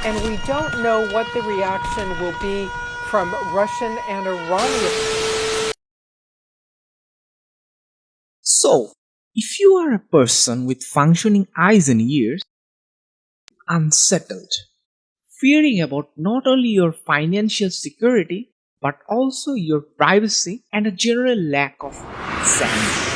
and we don't know what the reaction will be from Russian and Iranian. So, if you are a person with functioning eyes and ears, unsettled, fearing about not only your financial security but also your privacy and a general lack of sanity.